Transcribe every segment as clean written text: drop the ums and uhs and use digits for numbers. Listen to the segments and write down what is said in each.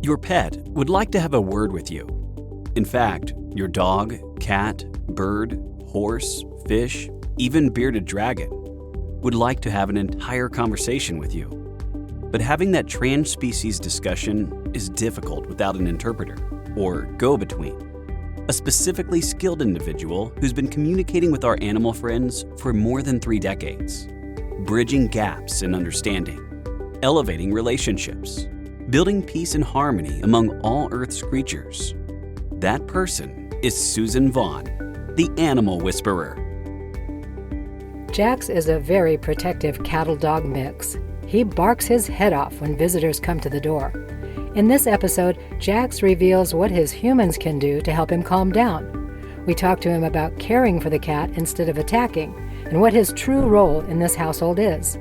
Your pet would like to have a word with you. In fact, your dog, cat, bird, horse, fish, even bearded dragon would like to have an entire conversation with you. But having that trans-species discussion is difficult without an interpreter, or go-between, a specifically skilled individual who's been communicating with our animal friends for more than 3 decades, bridging gaps in understanding, elevating relationships, building peace and harmony among all Earth's creatures. That person is Suzan Vaughn, the Animal Whisperer. Jax is a very protective cattle-dog mix. He barks his head off when visitors come to the door. In this episode, Jax reveals what his humans can do to help him calm down. We talk to him about caring for the cat instead of attacking, and what his true role in this household is.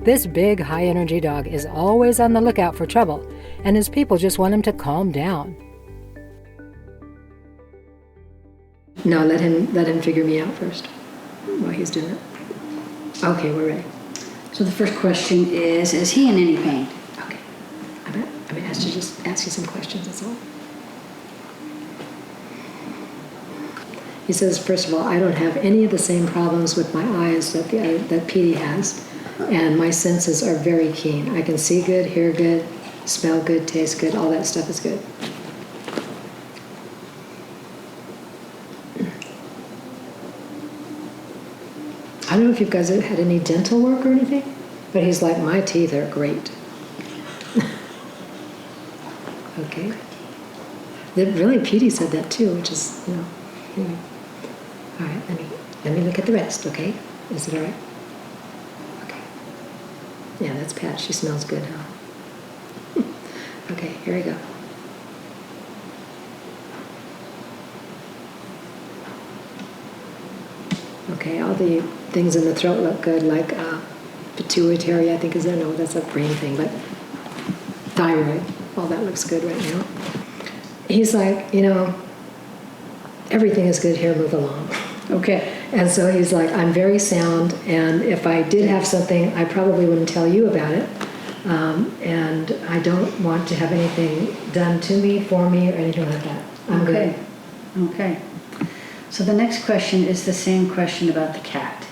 This big, high-energy dog is always on the lookout for trouble, and his people just want him to calm down. No, let him figure me out first while he's doing it. Okay, we're ready. So the first question is he in any pain? Okay. I'm going to just ask you some questions, that's all. He says, first of all, I don't have any of the same problems with my eyes that Petey has. And my senses are very keen. I can see good, hear good, smell good, taste good, all that stuff is good. I don't know if you guys have had any dental work or anything, but he's like, my teeth are great. Okay. Really, Petey said that too, which is, anyway. All right, let me look at the rest, okay? Is it all right? Yeah, that's Pat. She smells good, huh? Okay, here we go. Okay, all the things in the throat look good, like pituitary, I think is there. No, that's a brain thing, but thyroid, all that looks good right now. He's like, everything is good here, move along. Okay. And so he's like, I'm very sound, and if I did have something, I probably wouldn't tell you about it. And I don't want to have anything done to me, for me, or anything like that. I'm good. Okay. So the next question is the same question about the cat.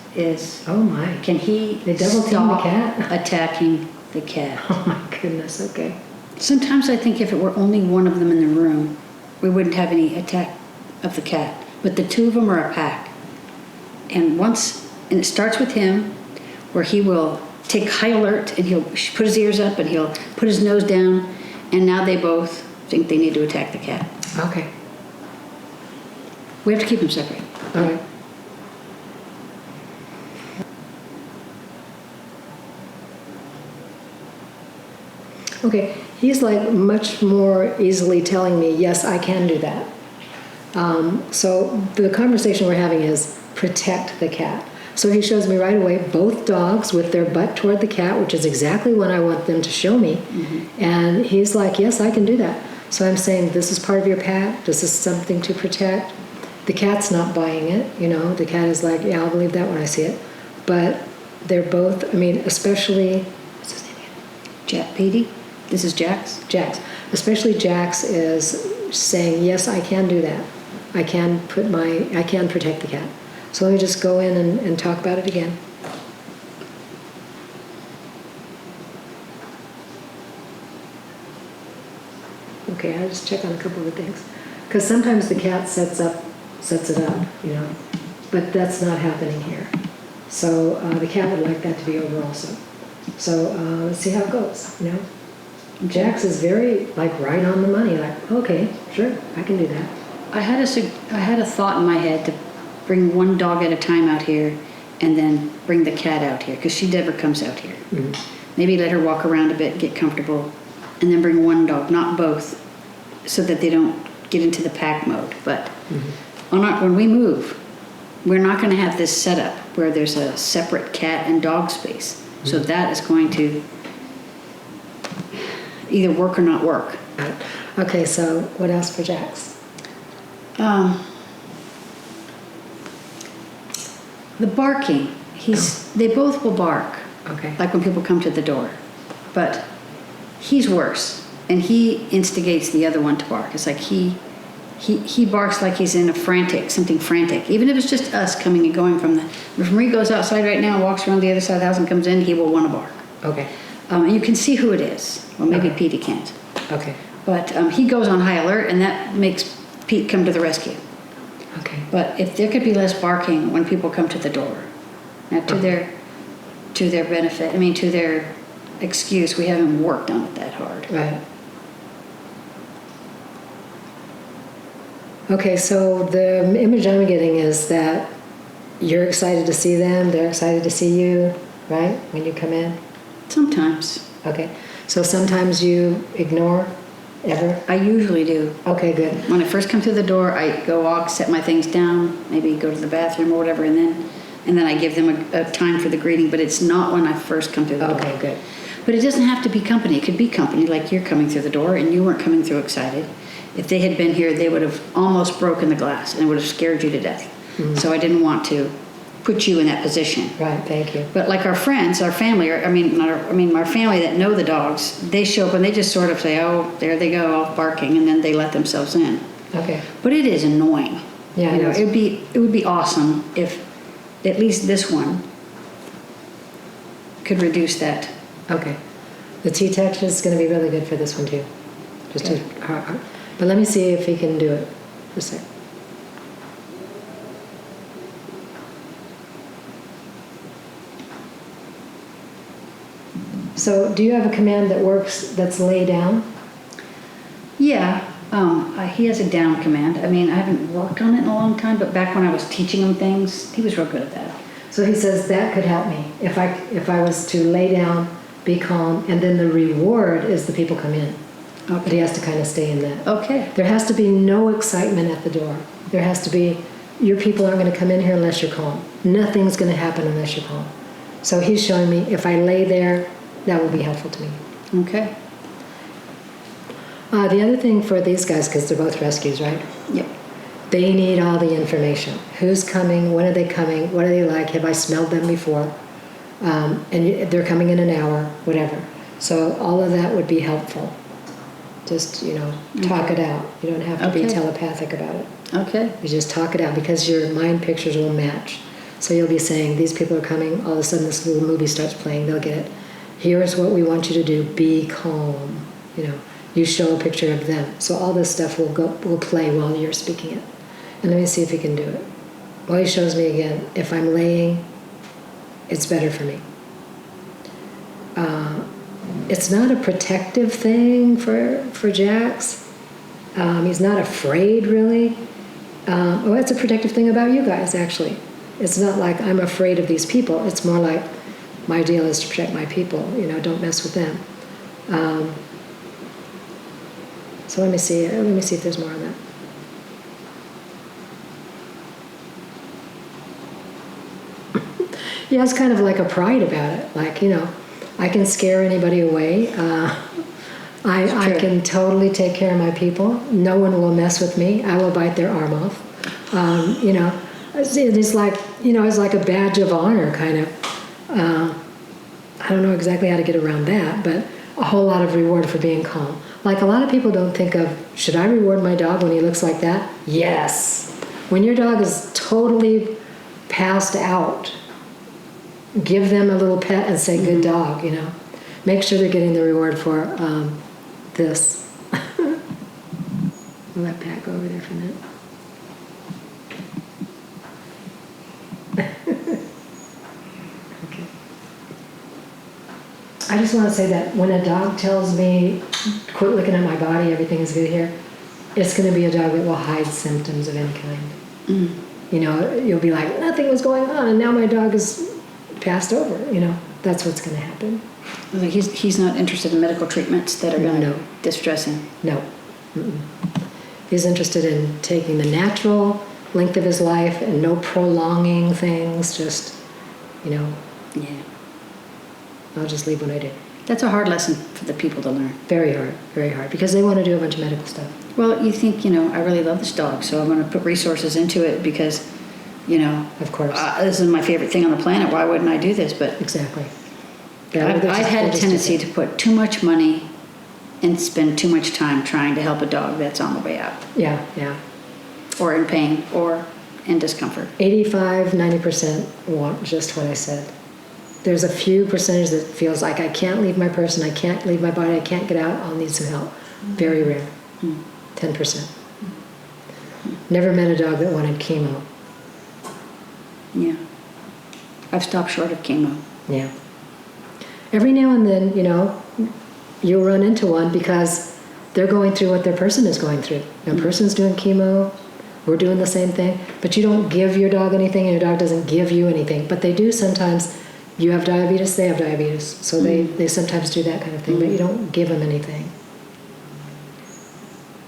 Oh my. Can he they double team the cat? Attacking the cat? Oh my goodness, okay. Sometimes I think if it were only one of them in the room, we wouldn't have any attack of the cat. But the two of them are a pack. And it starts with him, where he will take high alert, and he'll put his ears up, and he'll put his nose down, and now they both think they need to attack the cat. Okay. We have to keep them separate. All right. Okay, he's like much more easily telling me, yes, I can do that. So the conversation we're having is protect the cat. So he shows me right away both dogs with their butt toward the cat, which is exactly what I want them to show me. Mm-hmm. And he's like, yes, I can do that. So I'm saying, this is part of your pack. This is something to protect. The cat's not buying it. The cat is like, yeah, I'll believe that when I see it. But they're both, especially, what's his name again? Petey? This is Jax? Jax. Especially Jax is saying, yes, I can do that. I can protect the cat. So let me just go in and talk about it again. Okay, I'll just check on a couple of things. Because sometimes the cat sets it up, but that's not happening here. So the cat would like that to be over also. So let's see how it goes, Jax is very, right on the money, okay, sure, I can do that. I had a thought in my head to bring one dog at a time out here, and then bring the cat out here, because she never comes out here. Mm-hmm. Maybe let her walk around a bit, get comfortable, and then bring one dog, not both, so that they don't get into the pack mode. But when we move, we're not going to have this setup where there's a separate cat and dog space. Mm-hmm. So that is going to either work or not work. Okay, so what else for Jax? The barking. They both will bark. Okay. Like when people come to the door. But he's worse. and he instigates the other one to bark. It's like he barks like he's in something frantic. Even if it's just us coming and going from the. If Marie goes outside right now, walks around the other side of the house and comes in, he will want to bark. Okay. And you can see who it is. Well, maybe Okay. Petey can't. Okay. But he goes on high alert, and that makes Pete come to the rescue. Okay. But if there could be less barking when people come to the door, now to their benefit, to their excuse, we haven't worked on it that hard. Right. Okay, so the image I'm getting is that you're excited to see them, they're excited to see you, right? When you come in? Sometimes. Okay. So sometimes you ignore, ever? I usually do. Okay, good. When I first come through the door, I go walk, set my things down, maybe go to the bathroom or whatever, and then I give them a time for the greeting, but it's not when I first come through the door. Okay, good. But it doesn't have to be company. It could be company, like you're coming through the door and you weren't coming through excited. If they had been here, they would have almost broken the glass and it would have scared you to death. Mm-hmm. So I didn't want to put you in that position. Right, thank you. But like our friends, our family, our family that know the dogs, they show up and they just sort of say, oh, there they go, off barking, and then they let themselves in. Okay. But it is annoying. Yeah, it would be awesome if at least this one could reduce that. Okay. The T-touch is going to be really good for this one too. Just Okay. but let me see if he can do it for a sec. So do you have a command that works that's lay down? Yeah, he has a down command. I haven't worked on it in a long time, but back when I was teaching him things, he was real good at that. So he says that could help me if I was to lay down, be calm, and then the reward is the people come in. Okay. But he has to kind of stay in that. Okay. There has to be no excitement at the door. There has to be, your people aren't going to come in here unless you're calm. Nothing's going to happen unless you're calm. So he's showing me if I lay there, that will be helpful to me. Okay. The other thing for these guys, because they're both rescues, right? Yep. They need all the information. Who's coming? When are they coming? What are they like? Have I smelled them before? And they're coming in an hour, whatever. So all of that would be helpful. Just, talk it out. You don't have to be telepathic about it. Okay. You just talk it out because your mind pictures will match. So you'll be saying, these people are coming. All of a sudden this little movie starts playing. They'll get it. Here's what we want you to do. Be calm. You show a picture of them. So all this stuff will play while you're speaking it. And let me see if he can do it. Well, he shows me again. If I'm laying, it's better for me. It's not a protective thing for Jax. He's not afraid, really. It's a protective thing about you guys, actually. It's not like I'm afraid of these people. It's more like my deal is to protect my people. Don't mess with them. So let me see. Let me see if there's more on that. Yeah, it's kind of like a pride about it. Like, I can scare anybody away. I can totally take care of my people. No one will mess with me. I will bite their arm off. It's like, it's like a badge of honor, kind of. I don't know exactly how to get around that, but a whole lot of reward for being calm. Like a lot of people don't think of, should I reward my dog when he looks like that? Yes. When your dog is totally passed out, give them a little pet and say, good dog, Make sure they're getting the reward for this. We'll let Pat go over there for a minute. Okay. I just want to say that when a dog tells me, quit looking at my body, everything is good here, it's going to be a dog that will hide symptoms of any kind. Mm. You'll be like, nothing was going on, and now my dog is passed over. That's what's going to happen. Like he's not interested in medical treatments that are going to distress him. No. Mm-mm. He's interested in taking the natural length of his life and no prolonging things. Just, Yeah. I'll just leave when I do. That's a hard lesson for the people to learn. Very hard, because they want to do a bunch of medical stuff. Well, you think, I really love this dog, so I'm going to put resources into it because, Of course. This is my favorite thing on the planet. Why wouldn't I do this? But Exactly. I've had a tendency to put too much money and spend too much time trying to help a dog that's on the way out, Yeah, yeah. or in pain, or in discomfort. 85-90% want just what I said. There's a few percentage that feels like I can't leave my person, I can't leave my body, I can't get out, I'll need some help. Very rare. 10%. Never met a dog that wanted chemo. Yeah. I've stopped short of chemo. Yeah. Every now and then, you'll run into one because they're going through what their person is going through. Their person's doing chemo, we're doing the same thing, but you don't give your dog anything and your dog doesn't give you anything. But they do sometimes. You have diabetes, they have diabetes. So they sometimes do that kind of thing, but you don't give them anything.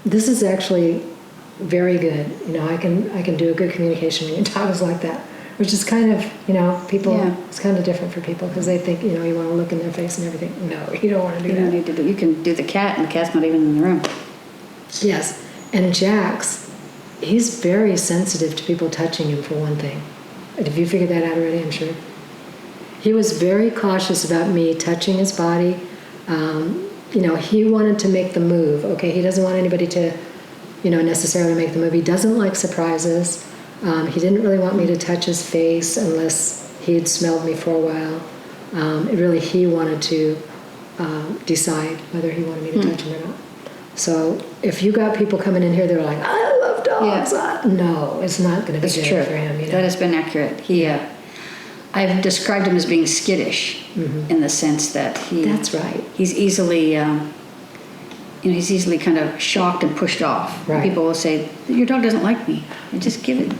This is actually very good. I can do a good communication when your dog is like that, which is kind of, people, it's kind of different for people because they think, you want to look in their face and everything. No, you don't want to do that. You don't need to do. You can do the cat, and the cat's not even in the room. Yes, and Jax, he's very sensitive to people touching him, for one thing. Have you figured that out already? I'm sure. He was very cautious about me touching his body. He wanted to make the move. Okay, he doesn't want anybody to, necessarily make the move. He doesn't like surprises. He didn't really want me to touch his face unless he had smelled me for a while. He wanted to decide whether he wanted me to touch him or not. So if you got people coming in here, they're like, I love dogs. No, it's not going to be good for him. That has been accurate. I've described him as being skittish in the sense that That's right. He's easily, he's easily kind of shocked and pushed off. Right. People will say, "Your dog doesn't like me." And just give it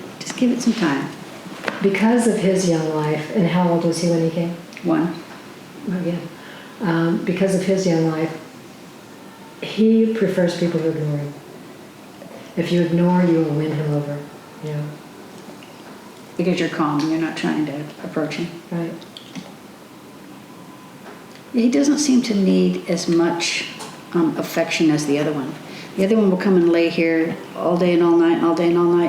some time. Because of his young life, and how old was he when he came? 1. Again, because of his young life, he prefers people who ignore him. If you ignore, you will win him over. Because you're calm and you're not trying to approach him. Right. He doesn't seem to need as much affection as the other one. The other one will come and lay here all day and all night,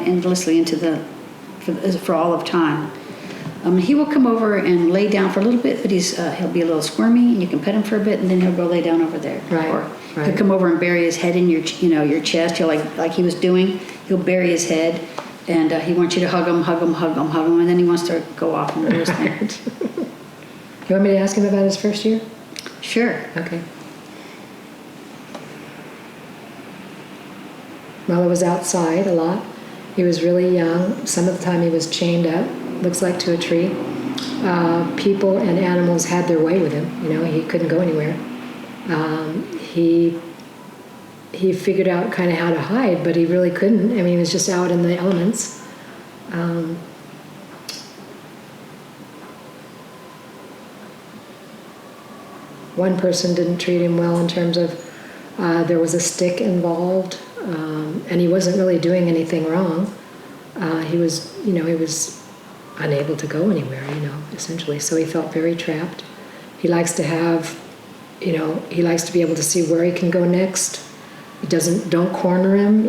endlessly for all of time. He will come over and lay down for a little bit, but he'll be a little squirmy, and you can pet him for a bit, and then he'll go lay down over there. Right. Or he'll come over and bury his head in your chest. He'll like he was doing. He'll bury his head, and he wants you to hug him, and then he wants to go off and do his thing. You want me to ask him about his first year? Sure. Okay. Well, I was outside a lot. He was really young. Some of the time he was chained up, looks like to a tree. People and animals had their way with him. He couldn't go anywhere. He figured out kind of how to hide, but he really couldn't. He was just out in the elements. One person didn't treat him well in terms of there was a stick involved, and he wasn't really doing anything wrong. He was unable to go anywhere, essentially. So he felt very trapped. He likes to have, he likes to be able to see where he can go next. Don't corner him,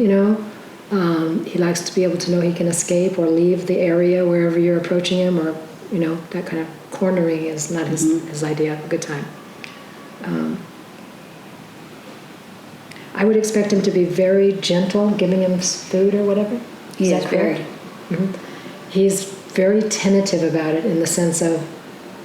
He likes to be able to know he can escape or leave the area wherever you're approaching him, or, that kind of cornering is not his idea of a good time. I would expect him to be very gentle, giving him food or whatever. He is very. Mm-hmm. He's very tentative about it in the sense of,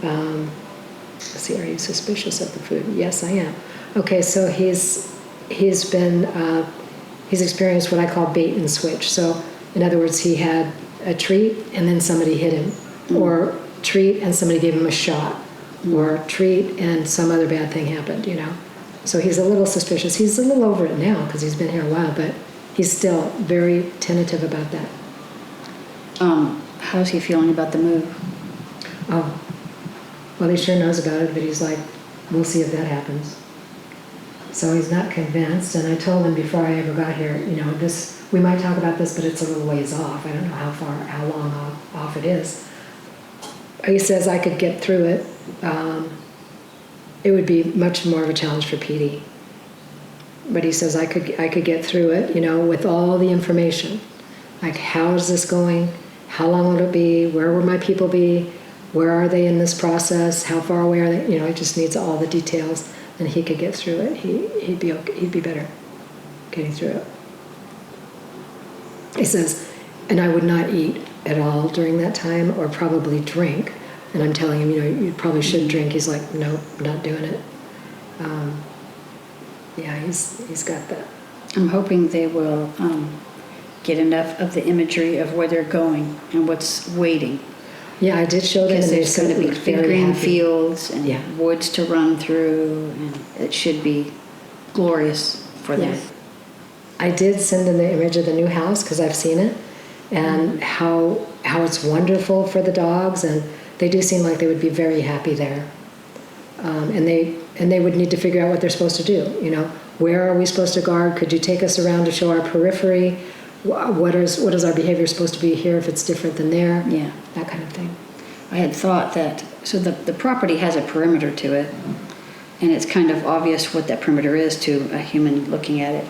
let's see, are you suspicious of the food? Yes, I am. Okay, so he's experienced what I call bait and switch. So, in other words, he had a treat and then somebody hit him, or treat and somebody gave him a shot, or treat and some other bad thing happened, So he's a little suspicious. He's a little over it now because he's been here a while, but he's still very tentative about that. How's he feeling about the move? Oh, well, he sure knows about it, but he's like, we'll see if that happens. So he's not convinced, and I told him before I ever got here, we might talk about this, but it's a little ways off. I don't know how long off it is. He says I could get through it. It would be much more of a challenge for Petey. But he says I could get through it, with all the information. Like, how is this going? How long will it be? Where will my people be? Where are they in this process? How far away are they? It just needs all the details. and he could get through it, he'd be okay, he'd be better getting through it. He says, and I would not eat at all during that time, or probably drink. And I'm telling him, you probably should drink. He's like, nope, not doing it. Yeah, he's got that. I'm hoping they will get enough of the imagery of where they're going and what's waiting. Yeah, I did show them, Because and they there's said going to it be looked big very green happy. fields and Yeah. woods to run through, and it should be glorious for them. Yes. I did send them the image of the new house because I've seen it, and how it's wonderful for the dogs, and they do seem like they would be very happy there. And they would need to figure out what they're supposed to do. Where are we supposed to guard? Could you take us around to show our periphery? What is our behavior supposed to be here if it's different than there? Yeah. That kind of thing. I had thought that, so the property has a perimeter to it, and it's kind of obvious what that perimeter is to a human looking at it.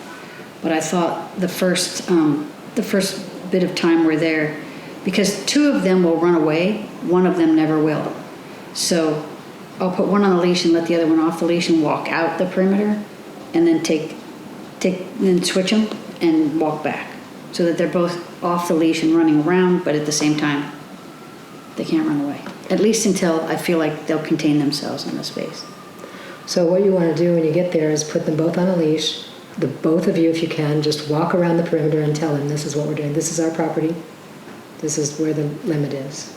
But I thought the first bit of time we're there, because 2 of them will run away, 1 of them never will. So I'll put one on the leash and let the other one off the leash and walk out the perimeter, and then then switch them and walk back, so that they're both off the leash and running around, but at the same time, they can't run away. At least until I feel like they'll contain themselves in the space. So what you want to do when you get there is put them both on a leash. The both of you, if you can, just walk around the perimeter and tell them, this is what we're doing. This is our property. This is where the limit is.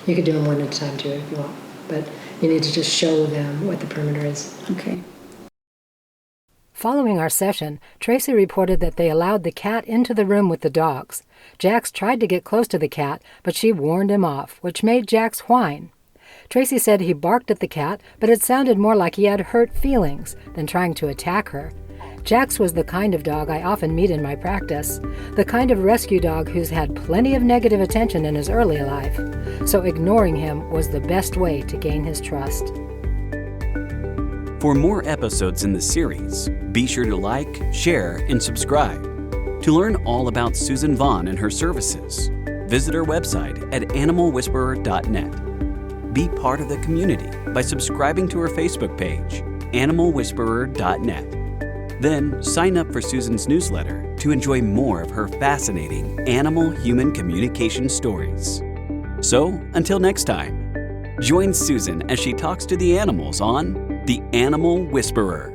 You could do them one at a time too if you want, but you need to just show them what the perimeter is. Okay. Following our session, Tracy reported that they allowed the cat into the room with the dogs. Jax tried to get close to the cat, but she warned him off, which made Jax whine. Tracy said he barked at the cat, but it sounded more like he had hurt feelings than trying to attack her. Jax was the kind of dog I often meet in my practice, the kind of rescue dog who's had plenty of negative attention in his early life, so ignoring him was the best way to gain his trust. For more episodes in the series, be sure to like, share, and subscribe. To learn all about Suzan Vaughn and her services, visit her website at animalwhisperer.net. Be part of the community by subscribing to her Facebook page, animalwhisperer.net. Then sign up for Suzan's newsletter to enjoy more of her fascinating animal-human communication stories. So, until next time, join Suzan as she talks to the animals on The Animal Whisperer.